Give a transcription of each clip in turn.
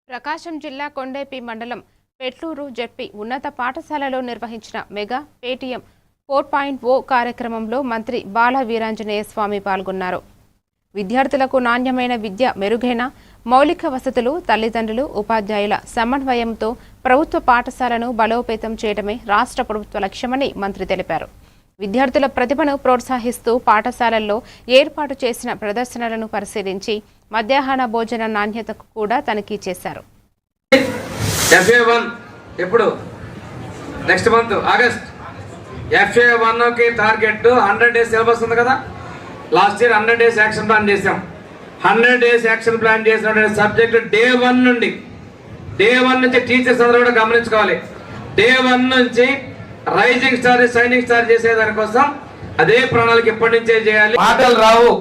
ప్రకాశం జిల్లా కొండేపి మండలం పెట్లూరు జెడ్పీ ఉన్నత పాఠశాలలో నిర్వహించిన మెగా పేటీఎం 4.0 కార్యక్రమంలో మంత్రి బాల వీరాంజనేయ స్వామి పాల్గొన్నారు. విద్యార్థులకు నాణ్యమైన విద్య, మెరుగైన మౌలిక వసతులు, తల్లిదండ్రులు, ఉపాధ్యాయుల సమన్వయంతో ప్రభుత్వ పాఠశాలను బలోపేతం చేయడమే రాష్ట్ర ప్రభుత్వ లక్ష్యమని మంత్రి తెలిపారు. విద్యార్థుల ప్రతిభను ప్రోత్సహిస్తూ పాఠశాలల్లో ఏర్పాటు చేసిన ప్రదర్శనలను పరిశీలించి మధ్యాహ్న భోజన నాణ్యతకు కూడా తనిఖీ చేశారు. FA1 ఎప్పుడు నెక్స్ట్ మంత్ ఆగస్ట్ FA1 కి టార్గెట్ 100 డేస్ సిలబస్ ఉంది కదా. Last year 100 days action plan చేసాం. 100 డేస్ యాక్షన్ ప్లాన్ చేసిన సబ్జెక్ట్ డే 1 నుంచి టీచర్స్ అందరూ కూడా గమనించుకోవాలి. డే 1 నుంచి రైజింగ్ స్టార్, షైనింగ్ స్టార్ చేసేదానికోసం అదే ప్రణాళిక ఇప్పటి నుంచే చేయాలి. మాటలు రావు,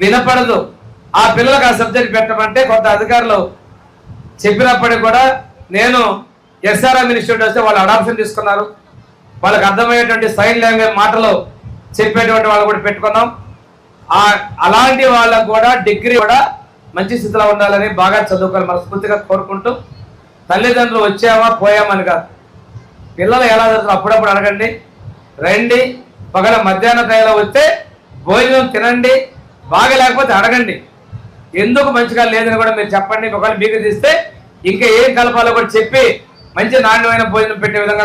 వినపడదు. ఆ పిల్లలకు ఆ సబ్జెక్ట్ పెట్టమంటే కొంత అధికారులు చెప్పినప్పటికీ కూడా నేను SRM ఇన్స్టిట్యూట్ వస్తే వాళ్ళు అడాప్షన్ తీసుకున్నారు. వాళ్ళకి అర్థమయ్యేటువంటి సైన్ లాంగ్వేజ్ మాటలు చెప్పేటువంటి వాళ్ళు కూడా పెట్టుకున్నాం. అలాంటి వాళ్ళకు కూడా డిగ్రీ కూడా మంచి స్థితిలో ఉండాలని, బాగా చదువుకోవాలి మనస్ఫూర్తిగా కోరుకుంటూ, తల్లిదండ్రులు వచ్చామా పోయామని కాదు, పిల్లలు ఎలా చదువుతారు అప్పుడప్పుడు అడగండి. రండి, పగల మధ్యాహ్న టైంలో వస్తే భోజనం తినండి, బాగా లేకపోతే అడగండి, ఎందుకు మంచిగా లేదని కూడా మీరు చెప్పండి. ఒకవేళ మీకు తీస్తే ఇంకా ఏం కలపాలో కూడా చెప్పి మంచి నాణ్యమైన భోజనం పెట్టే విధంగా